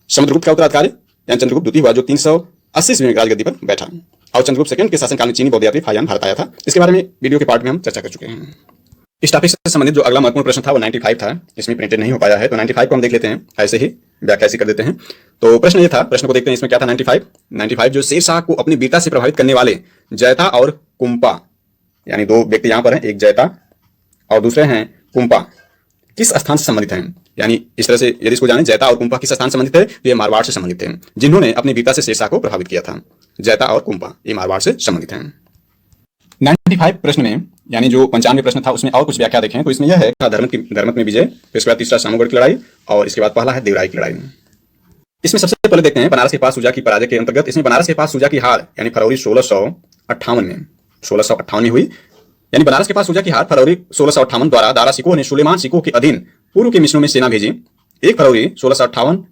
समुद्रगुप्त का उत्तराधिकारी यानी चंद्रगुप्त द्वितीय हुआ, जो 380 ईस्वी में राजगद्दी पर बैठा। और चंद्रगुप्त सेकंड के शासनकाल में चीनी बौद्ध यात्री फाहियान भारत आया था। इसके बारे में वीडियो के पार्ट में हम चर्चा कर चुके हैं। इस टॉपिक से संबंधित जो अगला महत्वपूर्ण प्रश्न था वो 95 था। इसमें प्रिंटेड नहीं हो पाया है, तो 95 को हम देख लेते हैं, ऐसे ही व्याख्या ऐसी कर देते हैं। तो प्रश्न ये था, प्रश्न को देखते हैं इसमें क्या था। 95 जो शेरशाह को अपनी वीरता से प्रभावित करने वाले जयता और कुंपा, यानी दो व्यक्ति यहां पर हैं, एक जयता और दूसरे हैं कुंपा, किस स्थान से संबंधित हैं। यानी इस तरह से यदि इसको जाने जयता और कुंपा किस स्थान से संबंधित है, तो ये मारवाड़ से संबंधित थे, जिन्होंने अपनी वीरता से शेरशाह को प्रभावित किया था। जयता और कुंपा ये मारवाड़ से संबंधित हैं। 95 प्रश्न में यानी जो 95 प्रश्न था उसमें और कुछ व्याख्या देखें तो इसमें यह है धर्मत में विजय, फिर इसके बाद तीसरा सामूगढ़ की लड़ाई और इसके बाद पहला है देवराई की लड़ाई। इसमें सबसे पहले देखते हैं बनारस के पास सुजा की पराजय के अंतर्गत। इसमें बनारस के पास सुजा की हार यानी फरवरी 1658 में हुई। यानी बनारस के पास सुजा की हार फरवरी 1658 द्वारा दारा सिकोह ने सुलेमान सिकोह के अधीन पूर्व के मिस्रों में सेना भेजी। 1 फरवरी 1658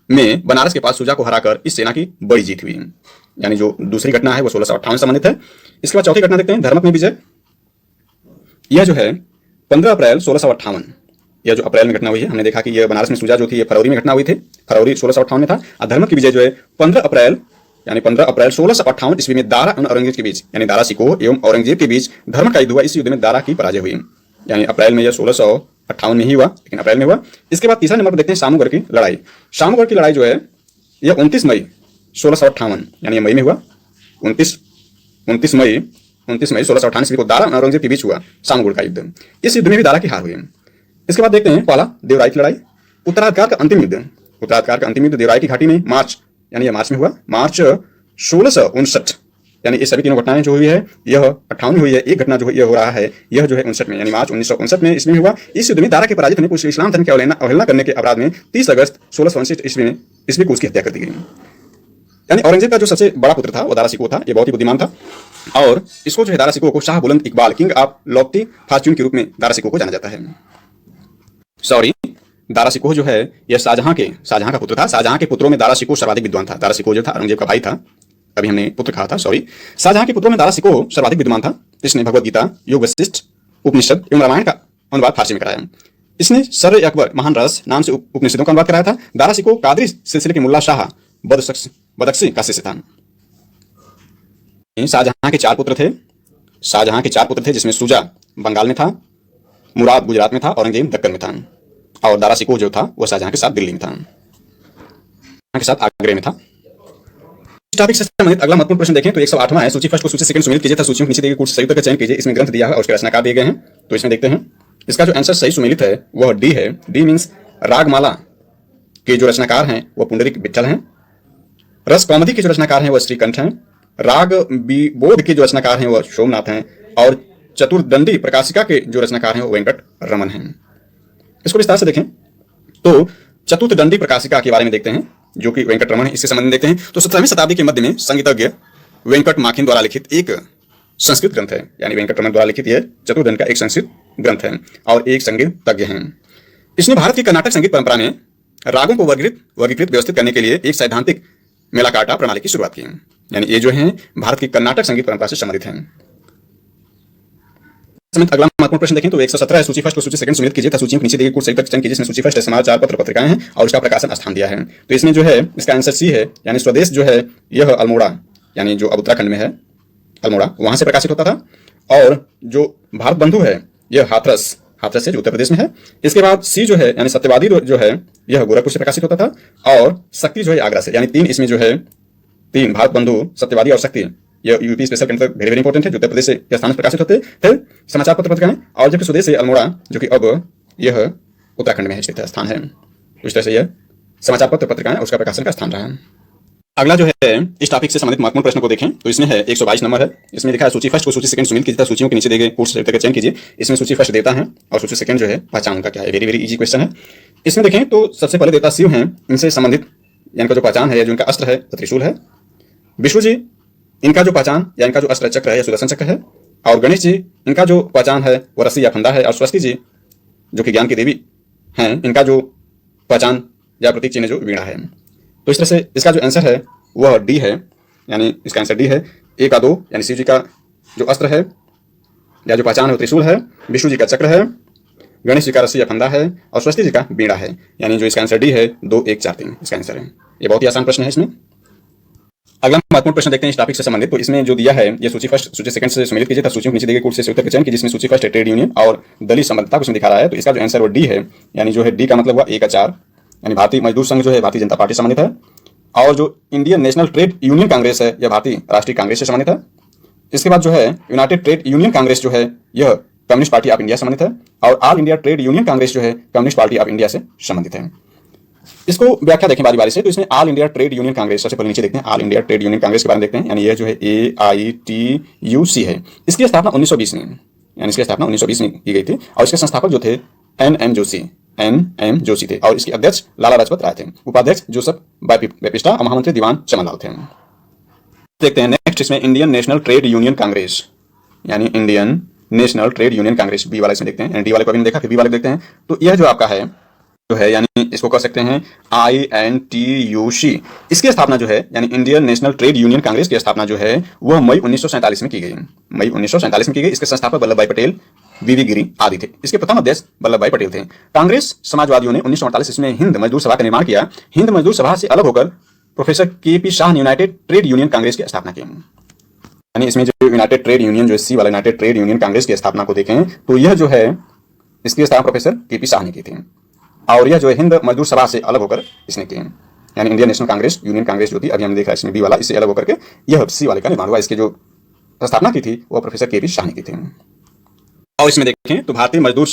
में बनारस के पास सुजा को हराकर इस सेना की बड़ी जीत हुई। यानी जो दूसरी घटना है वो 1658 संबंधित है। इसके बाद चौथी घटना देखते हैं धर्मत में विजय। यह जो है 15 अप्रैल 1658, यह जो अप्रैल में घटना हुई है, हमने देखा कि यह बनारस में सुजा जो थी ये फरवरी में घटना हुई थी, फरवरी 1658 में था। और धर्मत की विजय जो है 15 अप्रैल 1658 ईस्वी में दारा और औरंगजेब के बीच यानी दारा सिकोह एवं औरंगजेब के बीच धर्मत का युद्ध हुआ। इस युद्ध में दारा की पराजय हुई। यानी अप्रैल में यह 1658 में ही हुआ, लेकिन अप्रैल में हुआ। इसके बाद तीसरा नंबर पर देखते हैं सामूगढ़ की लड़ाई। सामूगढ़ की लड़ाई जो है यह 29 मई 1658 यानी मई में हुआ। 29 मई 1658 ईस्वी को दारा और औरंगजेब के बीच हुआ सामूगढ़ का युद्ध। इस युद्ध में भी दारा की हार हुई। इसके बाद देखते हैं पहला देवराई की लड़ाई, उत्तराधिकार का अंतिम युद्ध देवराई की घाटी में मार्च यानी यह मार्च में हुआ, मार्च 1659। यानी ये सभी तीनों घटनाएं जो हुई है यह 58 में हुई है। एक घटना जो यह हो रहा है यह जो है 59 में यानी मार्च 1959 में इसमें हुआ। इस युद्ध में दारा के पराजित होने को इस्लाम धर्म की अवहेलना करने के अपराध में 30 अगस्त 1659 ईस्वी को उसकी हत्या कर दी गई। यानी औरंगजेब का जो सबसे बड़ा पुत्र था वो दारा सिकोह था। ये बहुत ही बुद्धिमान था और इसको जो है दारा सिकोह को शाह बुलंद Iqbal king of Lofty Fortune के रूप में दारा सिकोह को जाना जाता है। दारा सिकोह जो है यह शाहजहां का पुत्र था। शाहजहां के पुत्रों में दारा सिकोह सर्वाधिक विद्वान था। दारा सिकोह जो था औरंगजेब का भाई था, अभी हमने पुत्र कहा था, शाहजहां के पुत्रों में दारा सिकोह सर्वाधिक विद्वान था। इसने भगवद गीता, योग वशिष्ठ, उपनिषद एवं रामायण का अनुवाद फारसी में कराया। इसने सर अकबर महान रस नाम से उपनिषदों का अनुवाद कराया था। दारा सिकोह कादरी सिलसिले के मुल्ला शाह बदख्शी का शिष्य था। शाहजहां के चार पुत्र थे जिसमें सुजा बंगाल में था, मुराद गुजरात में था, औरंगजेब दक्कन में था और दारा सिकोह जो था वह शाहजहां के साथ दिल्ली में था, के साथ आगरे में था। इस टॉपिक से संबंधित अगला महत्वपूर्ण प्रश्न देखें तो 108वां है, सूची फर्स्ट को सूची सेकंड सुमेलित कीजिए तथा सूचियों के नीचे दिए गए कुछ संयुक्त का चयन कीजिए। इसमें ग्रंथ दिया है और उसके रचनाकार दिए गए हैं। तो इसमें देखते हैं इसका जो आंसर सही सुमेलित है वह डी है। डी मीन्स रागमाला के जो रचनाकार हैं वह पुंडरीक विट्ठल हैं। रस कौमुदी के जो रचनाकार हैं वह श्रीकंठ हैं। राग बोध के जो रचनाकार हैं वह सोमनाथ हैं। और चतुर्दंडी प्रकाशिका के जो रचनाकार हैं वो वेंकट रमन हैं। इसको विस्तार से देखें तो चतुर्दंडी प्रकाशिका के बारे में देखते हैं जो कि वेंकट रमन है। इससे संबंध देखते हैं तो 17वीं शताब्दी के मध्य में संगीतज्ञ वेंकट माखिन द्वारा लिखित एक संस्कृत ग्रंथ है, यानी वेंकट रमन द्वारा लिखित यह चतुर्दंड का एक संस्कृत ग्रंथ है और एक संगीतज्ञ हैं। इसने भारत की कर्नाटक संगीत परंपरा में रागों को वर्गीकृत व्यवस्थित करने के लिए एक सैद्धांतिक मेलाकार्टा प्रणाली की शुरुआत की, यानी ये जो है भारत की कर्नाटक संगीत परंपरा से संबंधित है। अगला महत्वपूर्ण प्रश्न देखें तो 117 है, सूची फर्स्ट को सूची सेकंड सुमेलित कीजिए तथा सूचियों के नीचे दिए गए कुछ संयुक्त चयन कीजिए। इसमें सूची फर्स्ट है समाचार पत्र पत्रिकाएं हैं और उसका प्रकाशन स्थान दिया है। तो इसमें जो है इसका आंसर सी है, यानी स्वदेश जो है यह अल्मोड़ा, यानी जो अब उत्तराखंड में है अल्मोड़ा, वहां से प्रकाशित होता था। और जो भारत बंधु है यह हाथरस है जो उत्तर प्रदेश में है। इसके बाद सी जो है यानी सत्यवादी जो है यह गोरखपुर से प्रकाशित होता था। और शक्ति जो है आगरा से, यानी तीन इसमें जो है तीन भारत बंधु, सत्यवादी और शक्ति, यह यूपी स्पेशल के अंतर्गत वेरी इंपॉर्टेंट है जो उत्तर प्रदेश से स्थान से प्रकाशित होते थे समाचार पत्र पत्रिकाएं। और जबकि स्वदेश है अल्मोड़ा जो कि अब यह उत्तराखंड में स्थित स्थान है। तो इस तरह से यह समाचार पत्र पत्रिकाएं उसका प्रकाशन का स्थान रहा है। अगला जो है इस टॉपिक से संबंधित महत्वपूर्ण प्रश्न को देखें तो इसमें है 122 नंबर है। इसमें लिखा है सूची फर्स्ट को सूची सेकंड सुमेलित कीजिए तथा सूचियों के नीचे दिए गए कुछ संयुक्त का चयन कीजिए। इसमें सूची फर्स्ट देता है और सूची सेकंड जो है पहचान उनका क्या है। वेरी इजी क्वेश्चन है। इसमें देखें तो सबसे पहले देता शिव हैं, इनसे संबंधित इनका जो पहचान है या जो इनका अस्त्र है त्रिशूल है। विष्णु जी इनका जो पहचान या इनका जो अस्त्र चक्र है या सुदर्शन चक्र है। और गणेश जी इनका जो पहचान है वो रस्सी या फंदा है। और सरस्वती जी जो कि ज्ञान की देवी हैं, इनका जो पहचान या प्रतीक चिन्ह जो वीणा है। तो इस तरह से इसका जो आंसर है वह डी है, यानी इसका आंसर डी है। 1 का 2 यानी शिव जी का जो अस्त्र है या जो पहचान है वो त्रिशूल है। विष्णु जी का चक्र है। गणेश जी का रस्सी या फंदा है और सरस्वती जी का वीणा है, यानी जो इसका आंसर डी है 2 1 4 3 इसका आंसर है। ये बहुत ही आसान प्रश्न है। इसमें अगला महत्वपूर्ण प्रश्न देखते हैं इस टॉपिक से संबंधित। तो इसमें जो दिया है ये सूची फर्स्ट सूची सेकंड से सुमेलित कीजिए तथा सूचियों के नीचे दिए गए कुछ से उत्तर का चयन कीजिए। जिसमें सूची फर्स्ट है ट्रेड यूनियन और दलीय संबद्धता को इसमें दिखा रहा है। तो इसका जो आंसर वो डी है, यानी जो है डी का मतलब हुआ 1 का 4, यानी भारतीय मजदूर संघ जो है भारतीय जनता पार्टी से संबंधित है। और जो Indian national trade union Congress है यह भारतीय राष्ट्रीय कांग्रेस से संबंधित है। इसके बाद जो है यूनाइटेड ट्रेड यूनियन कांग्रेस जो है यह कम्युनिस्ट पार्टी ऑफ इंडिया से संबंधित है। और all India trade union Congress जो है कम्युनिस्ट पार्टी ऑफ इंडिया से संबंधित है। इसको व्याख्या देखें बारी बारी से। तो इसमें all India trade union Congress सबसे पहले नीचे देखते हैं। All India trade union Congress के बारे में देखते हैं, यानी यह जो है AITUC है। इसकी स्थापना 1920 में, यानी इसकी स्थापना 1920 में की गई थी। और इसके संस्थापक जो थे NM जोशी थे और इसके अध्यक्ष लाला लाजपत राय थे। उपाध्यक्ष जोसेफ बैपिस्टा और महामंत्री दीवान चमनलाल थे। देखते हैं नेक्स्ट इसमें Indian national trade union Congress, यानी Indian national trade union Congress B वाला इसमें देखते हैं। डी वाले को अभी देखा, फिर बी वाले देखते हैं। तो यह जो आपका है जो है, यानी इसको कह सकते हैं INTUC। इसकी स्थापना जो है यानी Indian national trade union Congress की स्थापना जो है वह मई 1947 में की गई। मई 1947 में की गई। इसके संस्थापक वल्लभ भाई पटेल, VV गिरी आदि थे। इसके प्रथम अध्यक्ष वल्लभ भाई पटेल थे। कांग्रेस समाजवादियों ने 1948 ईस्वी में हिंद मजदूर सभा का निर्माण किया। हिंद मजदूर सभा से अलग होकर प्रोफेसर KP शाह ने यूनाइटेड ट्रेड यूनियन कांग्रेस की स्थापना की। यानी इसमें जो यूनाइटेड ट्रेड यूनियन जो सी वाला यूनाइटेड ट्रेड यूनियन कांग्रेस की स्थापना को देखें तो यह जो है इसकी स्थापना प्रोफेसर KP शाह ने की थी। और यह जो है हिंद मजदूर सभा से अलग होकर इसने की, यानी Indian national Congress union Congress जो थी अभी हम देख रहे हैं इसमें बी वाला, इससे अलग होकर के यह सी वाले का निर्माण हुआ। इसकी जो स्थापना की थी वह प्रोफेसर KP शाह ने की थी। और इसमें देखें तो भारतीय मजदूर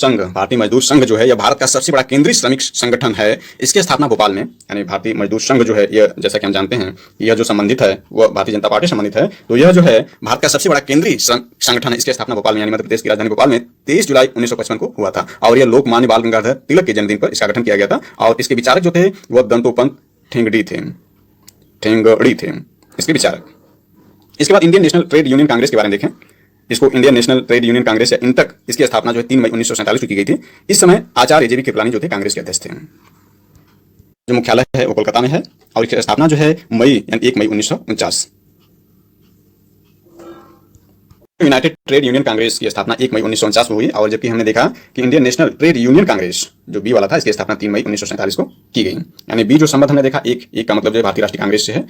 संघ जो है यह भारत का सबसे बड़ा केंद्रीय श्रमिक संगठन है। इसकी स्थापना भोपाल में, यानी भारतीय मजदूर संघ जो है यह जैसा कि हम जानते हैं यह जो संबंधित है वह भारतीय जनता पार्टी से संबंधित है। तो यह जो है भारत का सबसे बड़ा केंद्रीय संगठन है। इसकी स्थापना भोपाल में, यानी मध्य प्रदेश की राजधानी भोपाल में 23 जुलाई 1955 को हुआ था। और यह लोकमान्य बाल गंगाधर तिलक के जन्मदिन पर इसका गठन किया गया था। और इसके विचारक जो थे वह दंतोपंत ठेंगड़ी थे इसके विचारक। इसके बाद Indian national trade union Congress के बारे में देखें। इसको Indian national trade union Congress या इंटक, इसकी स्थापना जो है 3 मई 1947 को की गई थी। इस समय आचार्य JB कृपलानी जो थे कांग्रेस के अध्यक्ष थे। जो मुख्यालय है वो कोलकाता में है। और इसकी स्थापना जो है मई यानी 1 मई 1949। यूनाइटेड ट्रेड यूनियन कांग्रेस की स्थापना 1 मई 1949 में हुई। और जबकि हमने देखा कि Indian national trade union Congress जो बी वाला था इसकी स्थापना 3 मई 1947 को की गई। यानी बी जो संबंध हमने देखा एक का मतलब जो भारतीय राष्ट्रीय कांग्रेस से है,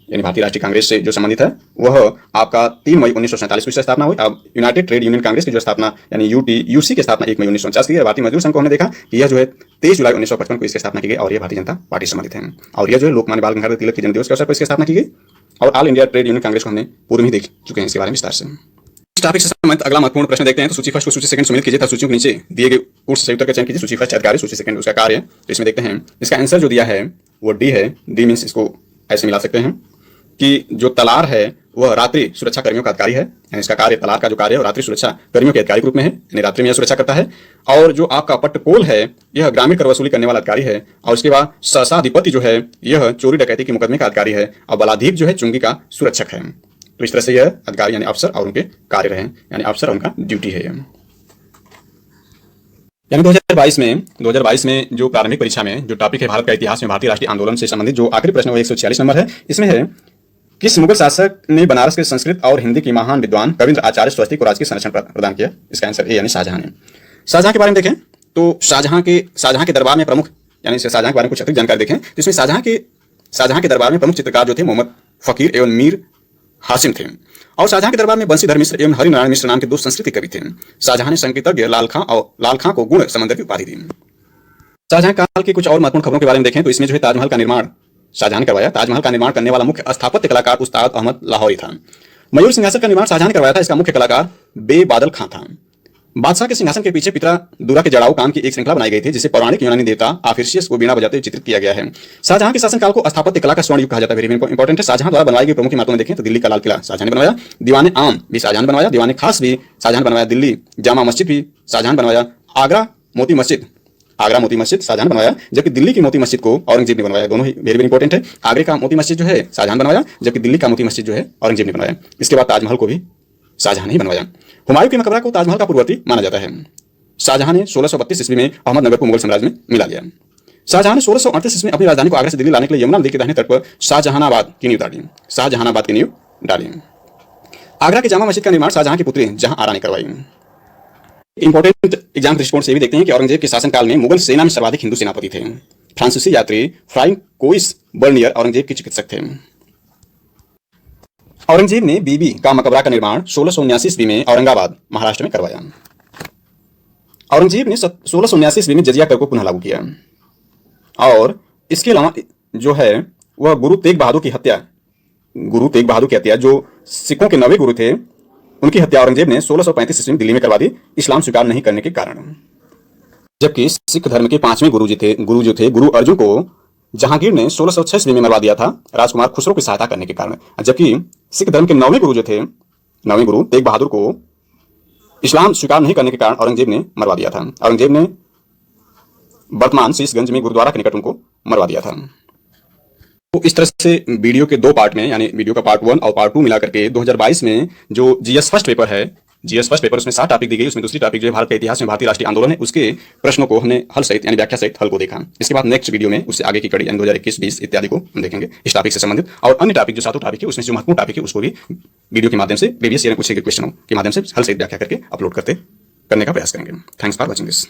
यानी भारतीय राष्ट्रीय कांग्रेस से जो संबंधित है वह आपका 3 मई 1947 को स्थापना हुई। अब यूनाइटेड ट्रेड यूनियन कांग्रेस की जो स्थापना यानी UTUC की स्थापना 1 मई 1949 की गई। भारतीय मजदूर संघ को हमने देखा कि यह जो है 23 जुलाई 1955 को इसकी स्थापना की गई और यह भारतीय जनता पार्टी से संबंधित है। और यह जो है लोकमान्य बाल गंगाधर तिलक के जन्मदिवस के अवसर पर इसकी स्थापना की गई। और all India trade union Congress को हमने पूर्व में ही देख चुके हैं इसके बारे में विस्तार से। इस टॉपिक से संबंधित अगला महत्वपूर्ण प्रश्न देखते हैं। तो सूची फर्स्ट को सूची सेकंड सम्मिलित कीजिए तथा सूचियों के नीचे दिए गए कोर्स सही उत्तर का चयन कीजिए। सूची फर्स्ट अधिकारी, सूची सेकंड उसका कार्य। तो इसमें देखते हैं इसका आंसर जो दिया है वो डी है। डी मीन्स इसको ऐसे मिला सकते हैं कि जो तलार है वह रात्रि सुरक्षा कर्मियों का अधिकारी है, यानी इसका कार्य, तलार का जो कार्य है रात्रि सुरक्षा कर्मियों के अधिकारी के रूप में है, यानी रात्रि में यह सुरक्षा करता है। और जो आपका पट्टपोल है यह ग्रामीण कर वसूली करने वाला अधिकारी है। और उसके बाद सहसाधिपति जो है यह चोरी डकैती के मुकदमे का अधिकारी है। और बलाधीप जो है चुंगी का सुरक्षक है। तो इस तरह से यह अधिकारी यानी अफसर और उनके कार्य रहे, यानी अफसर और उनका ड्यूटी है। यानी 2022 में जो प्रारंभिक परीक्षा में जो टॉपिक है भारत का इतिहास में भारतीय राष्ट्रीय आंदोलन से संबंधित जो आखिरी प्रश्न वो 146 नंबर है। इसमें है किस मुगल शासक ने बनारस के संस्कृत और हिंदी की महान विद्वान कविंद्र आचार्य स्वस्ति को राजकीय संरक्षण प्रदान किया? इसका आंसर ए यानी शाहजहां ने। शाहजहां के बारे में देखें तो शाहजहां के दरबार में प्रमुख, यानी शाहजहां के बारे में कुछ अतिरिक्त जानकारी देखें तो इसमें शाहजहां के दरबार में प्रमुख चित्रकार जो थे मोहम्मद फकीर एवं मीर हासिम थे। और शाहजहां के दरबार में बंशीधर मिश्र एवं हरिनारायण मिश्र नाम के दो संस्कृत कवि थे। शाहजहां ने संगीतज्ञ लाल खां को गुण समंदर की उपाधि दी। शाहजहां काल की कुछ और महत्वपूर्ण खबरों के बारे में देखें तो इसमें जो है ताजमहल का निर्माण शाहजहां ने करवाया। ताजमहल का निर्माण करने वाला मुख्य स्थापत्य कलाकार उस्ताद अहमद लाहौरी था। मयूर सिंहासन का निर्माण शाहजहां ने करवाया था। इसका मुख्य कलाकार बेबादल खां था। बादशाह के सिंहासन के पीछे पितरा दूरा के जड़ाऊ काम की एक श्रृंखला बनाई गई थी जिसे पौराणिक यूनानी देवता आफिर्सियस को बीणा बजाते हुए चित्रित किया गया है। शाहजहां के शासनकाल को स्थापत्य कला का स्वर्ण युग कहा जाता है। वेरी इंपॉर्टेंट है। शाहजहां द्वारा बनवाई गई प्रमुख इमारतों में देखें तो दिल्ली का लाल किला शाहजहां ने बनवाया, दीवाने आम भी शाहजहां ने बनवाया, दीवाने खास भी शाहजहां ने बनवाया, दिल्ली जामा मस्जिद भी शाहजहां ने बनवाया, आगरा मोती मस्जिद शाहजहां ने बनवाया, जबकि दिल्ली की मोती मस्जिद को औरंगजेब ने बनवाया। दोनों ही वेरी इंपॉर्टेंट है। आगरे का मोती मस्जिद जो है शाहजहां ने बनवाया, जबकि दिल्ली का मोती मस्जिद जो है औरंगजेब ने बनवाया। इसके बाद ताजमहल को भी शाहजहां ने ही बनवाया। हुमायूं के मकबरा को ताजमहल का पूर्ववर्ती माना जाता है। शाहजहां ने 1632 ईस्वी में अहमदनगर को मुगल साम्राज्य में मिला लिया। शाहजहां ने 1638 ईस्वी में अपनी राजधानी को आगरा से दिल्ली लाने के लिए यमुना नदी के दाहिने तट पर शाहजहानाबाद की नींव डाली। आगरा के जामा मस्जिद का निर्माण शाहजहां की पुत्री जहां आरा ने करवाई। इंपॉर्टेंट एग्जाम दृष्टिकोण से भी देखते हैं कि औरंगजेब के शासनकाल में मुगल सेना में सर्वाधिक हिंदू सेनापति थे। फ्रांसीसी यात्री फ्राइंग कोइस बर्नियर औरंगजेब के चिकित्सक थे। औरंगजेब ने बीबी का मकबरा का निर्माण 1679 ईस्वी में औरंगाबाद महाराष्ट्र में करवाया। औरंगजेब ने 1679 ईस्वी में जजिया कर को पुनः लागू किया। और इसके अलावा जो है वह गुरु तेग बहादुर की हत्या जो सिखों के 9वें गुरु थे उनकी हत्या औरंगजेब ने 1635 ईस्वी में दिल्ली में करवा दी इस्लाम स्वीकार नहीं करने के कारण। जबकि सिख धर्म के 5वें गुरु अर्जुन को जहांगीर ने 1606 ईस्वी में मरवा दिया था राजकुमार खुसरो की सहायता करने के कारण। जबकि सिख धर्म के 9वें गुरु तेग बहादुर को इस्लाम स्वीकार नहीं करने के कारण औरंगजेब ने मरवा दिया था। औरंगजेब ने वर्तमान शीशगंज में गुरुद्वारा के निकट उनको मरवा दिया था। तो इस तरह से वीडियो के दो पार्ट में, यानी वीडियो का पार्ट 1 और पार्ट 2 मिलाकर के 2022 में जो जीएस फर्स्ट पेपर उसमें 7 टॉपिक दी गई। उसमें दूसरी टॉपिक जो है भारत के इतिहास में भारतीय राष्ट्रीय आंदोलन है, उसके प्रश्नों को हमने हल सहित यानी व्याख्या सहित हल को देखा। इसके बाद नेक्स्ट वीडियो में उससे आगे की कड़ी यानी 2021-20 इत्यादि को हम देखेंगे इस टॉपिक से संबंधित। और अन्य टॉपिक जो 7 टॉपिक है उसमें जो महत्वपूर्ण टॉपिक है उसको भी वीडियो के माध्यम से प्रीवियस ईयर में पूछे गए क्वेश्चनों के माध्यम से हल सहित व्याख्या करके अपलोड करने का प्रयास करेंगे। Thanks for watching this.